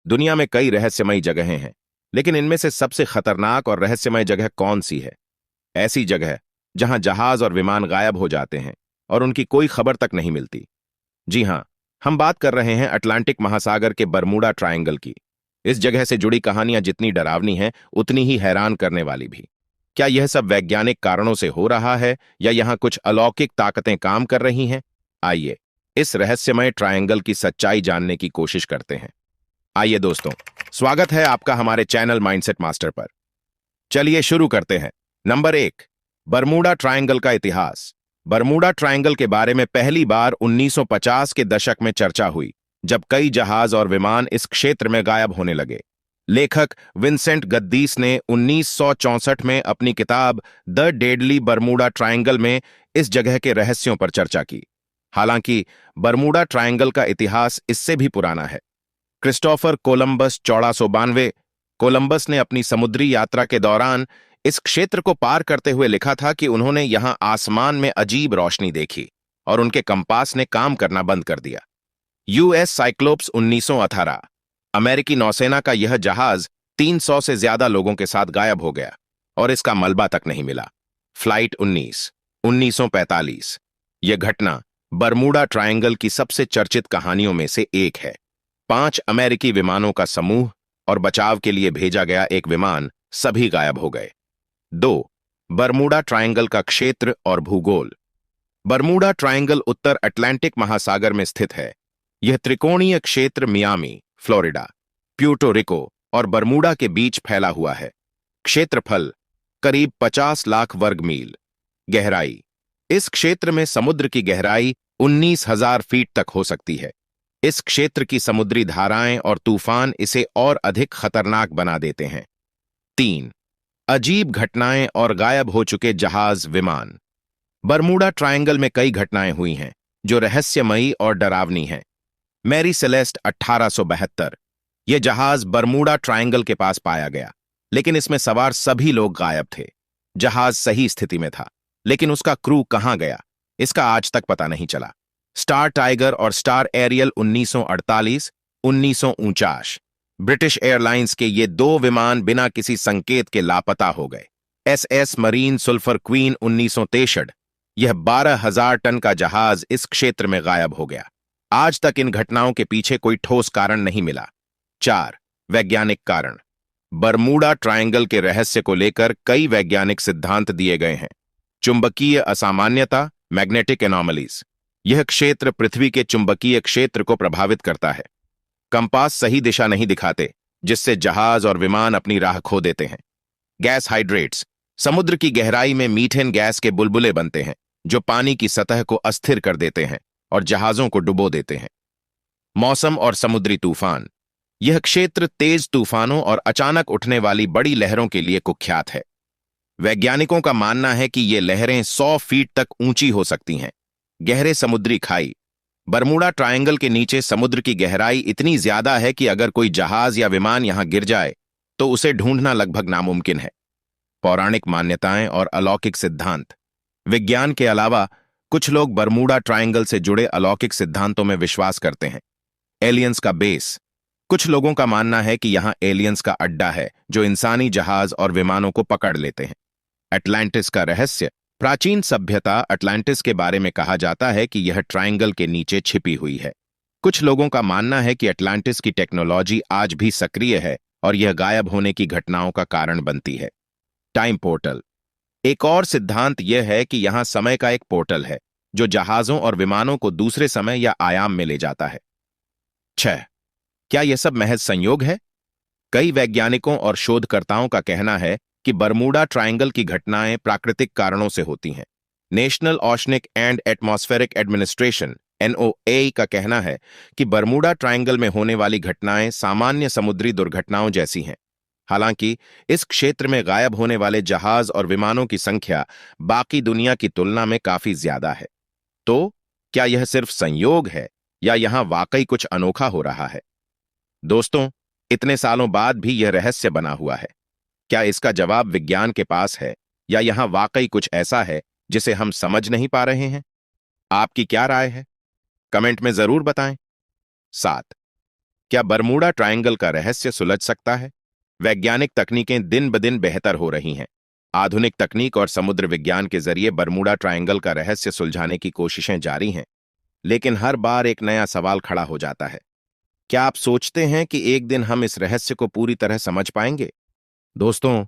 दुनिया में कई रहस्यमयी जगहें हैं, लेकिन इनमें से सबसे खतरनाक और रहस्यमय जगह कौन सी है? ऐसी जगह जहां जहाज और विमान गायब हो जाते हैं और उनकी कोई खबर तक नहीं मिलती। जी हां, हम बात कर रहे हैं अटलांटिक महासागर के बरमूडा ट्रायंगल की। इस जगह से जुड़ी कहानियां जितनी डरावनी हैं, उतनी ही हैरान करने वाली भी। क्या यह सब वैज्ञानिक कारणों से हो रहा है या यहां कुछ अलौकिक ताकतें काम कर रही हैं? आइए इस रहस्यमय ट्रायंगल की सच्चाई जानने की कोशिश करते हैं। आइए दोस्तों, स्वागत है आपका हमारे चैनल माइंडसेट मास्टर पर। चलिए शुरू करते हैं। नंबर 1, बरमूडा ट्रायंगल का इतिहास। बरमूडा ट्रायंगल के बारे में पहली बार 1950 के दशक में चर्चा हुई, जब कई जहाज और विमान इस क्षेत्र में गायब होने लगे। लेखक विंसेंट गद्दीस ने 1964 में अपनी किताब द डेडली बरमूडा ट्रायंगल में इस जगह के रहस्यों पर चर्चा की। हालांकि बरमूडा ट्रायंगल का इतिहास इससे भी पुराना है। क्रिस्टोफर कोलंबस 1492 कोलंबस ने अपनी समुद्री यात्रा के दौरान इस क्षेत्र को पार करते हुए लिखा था कि उन्होंने यहां आसमान में अजीब रोशनी देखी और उनके कंपास ने काम करना बंद कर दिया। यूएस साइक्लोप्स 1918 अमेरिकी नौसेना का यह जहाज 300 से ज्यादा लोगों के साथ गायब हो गया और इसका मलबा तक नहीं मिला। फ्लाइट 19 1945 यह घटना बरमूडा ट्रायंगल की सबसे चर्चित कहानियों में से एक है। 5 अमेरिकी विमानों का समूह और बचाव के लिए भेजा गया एक विमान सभी गायब हो गए। 2, बरमूडा ट्रायंगल का क्षेत्र और भूगोल। बरमूडा ट्रायंगल उत्तर अटलांटिक महासागर में स्थित है। यह त्रिकोणीय क्षेत्र मियामी, फ्लोरिडा, प्यूर्टो रिको और बरमूडा के बीच फैला हुआ है। क्षेत्रफल करीब 50 लाख वर्ग मील। गहराई, इस क्षेत्र में समुद्र की गहराई 19,000 फीट तक हो सकती है। इस क्षेत्र की समुद्री धाराएं और तूफान इसे और अधिक खतरनाक बना देते हैं। 3, अजीब घटनाएं और गायब हो चुके जहाज विमान। बरमूडा ट्रायंगल में कई घटनाएं हुई हैं जो रहस्यमयी और डरावनी हैं। मैरी सेलेस्ट 1872 यह जहाज बरमूडा ट्रायंगल के पास पाया गया, लेकिन इसमें सवार सभी लोग गायब थे। जहाज सही स्थिति में था, लेकिन उसका क्रू कहां गया, इसका आज तक पता नहीं चला। स्टार टाइगर और स्टार एरियल 1948 1949 ब्रिटिश एयरलाइंस के ये 2 विमान बिना किसी संकेत के लापता हो गए। एसएस मरीन सुल्फर क्वीन 1963 यह 12,000 टन का जहाज इस क्षेत्र में गायब हो गया। आज तक इन घटनाओं के पीछे कोई ठोस कारण नहीं मिला। 4, वैज्ञानिक कारण। बरमूडा ट्रायंगल के रहस्य को लेकर कई वैज्ञानिक सिद्धांत दिए गए हैं। चुंबकीय असामान्यता, मैग्नेटिक एनोमलीज। यह क्षेत्र पृथ्वी के चुंबकीय क्षेत्र को प्रभावित करता है। कंपास सही दिशा नहीं दिखाते, जिससे जहाज और विमान अपनी राह खो देते हैं। गैस हाइड्रेट्स, समुद्र की गहराई में मीथेन गैस के बुलबुले बनते हैं, जो पानी की सतह को अस्थिर कर देते हैं और जहाजों को डुबो देते हैं। मौसम और समुद्री तूफान, यह क्षेत्र तेज तूफानों और अचानक उठने वाली बड़ी लहरों के लिए कुख्यात है। वैज्ञानिकों का मानना है कि ये लहरें 100 फीट तक ऊंची हो सकती हैं। गहरे समुद्री खाई, बरमूडा ट्रायंगल के नीचे समुद्र की गहराई इतनी ज्यादा है कि अगर कोई जहाज या विमान यहां गिर जाए तो उसे ढूंढना लगभग नामुमकिन है। पौराणिक मान्यताएं और अलौकिक सिद्धांत। विज्ञान के अलावा कुछ लोग बरमूडा ट्रायंगल से जुड़े अलौकिक सिद्धांतों में विश्वास करते हैं। एलियंस का बेस, कुछ लोगों का मानना है कि यहां एलियंस का अड्डा है जो इंसानी जहाज और विमानों को पकड़ लेते हैं। अटलांटिस का रहस्य, प्राचीन सभ्यता अटलांटिस के बारे में कहा जाता है कि यह ट्रायंगल के नीचे छिपी हुई है। कुछ लोगों का मानना है कि अटलांटिस की टेक्नोलॉजी आज भी सक्रिय है और यह गायब होने की घटनाओं का कारण बनती है। टाइम पोर्टल, एक और सिद्धांत यह है कि यहां समय का एक पोर्टल है जो जहाजों और विमानों को दूसरे समय या आयाम में ले जाता है। 6, क्या यह सब महज संयोग है? कई वैज्ञानिकों और शोधकर्ताओं का कहना है कि बरमूडा ट्रायंगल की घटनाएं प्राकृतिक कारणों से होती हैं। National oceanic and atmospheric administration (NOAA) का कहना है कि बरमूडा ट्रायंगल में होने वाली घटनाएं सामान्य समुद्री दुर्घटनाओं जैसी हैं। हालांकि इस क्षेत्र में गायब होने वाले जहाज और विमानों की संख्या बाकी दुनिया की तुलना में काफी ज्यादा है। तो क्या यह सिर्फ संयोग है या यहां वाकई कुछ अनोखा हो रहा है? दोस्तों, इतने सालों बाद भी यह रहस्य बना हुआ है। क्या इसका जवाब विज्ञान के पास है या यहां वाकई कुछ ऐसा है जिसे हम समझ नहीं पा रहे हैं? आपकी क्या राय है? कमेंट में जरूर बताएं। 7, क्या बरमूडा ट्रायंगल का रहस्य सुलझ सकता है? वैज्ञानिक तकनीकें दिन ब दिन बेहतर हो रही हैं। आधुनिक तकनीक और समुद्र विज्ञान के जरिए बरमूडा ट्रायंगल का रहस्य सुलझाने की कोशिशें जारी हैं। लेकिन हर बार एक नया सवाल खड़ा हो जाता है। क्या आप सोचते हैं कि एक दिन हम इस रहस्य को पूरी तरह समझ पाएंगे? दोस्तों,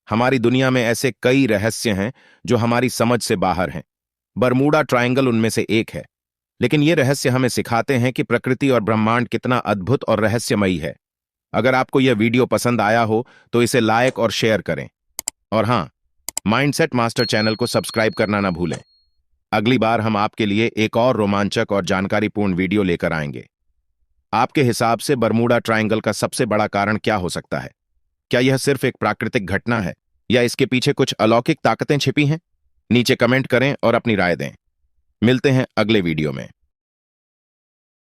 हमारी दुनिया में ऐसे कई रहस्य हैं जो हमारी समझ से बाहर हैं। बरमूडा ट्रायंगल उनमें से एक है। लेकिन ये रहस्य हमें सिखाते हैं कि प्रकृति और ब्रह्मांड कितना अद्भुत और रहस्यमयी है। अगर आपको यह वीडियो पसंद आया हो तो इसे लाइक और शेयर करें। और हाँ, माइंडसेट मास्टर चैनल को सब्सक्राइब करना ना भूलें। अगली बार हम आपके लिए एक और रोमांचक और जानकारीपूर्ण वीडियो लेकर आएंगे। आपके हिसाब से बरमूडा ट्रायंगल का सबसे बड़ा कारण क्या हो सकता है? क्या यह सिर्फ एक प्राकृतिक घटना है या इसके पीछे कुछ अलौकिक ताकतें छिपी हैं? नीचे कमेंट करें और अपनी राय दें। मिलते हैं अगले वीडियो में।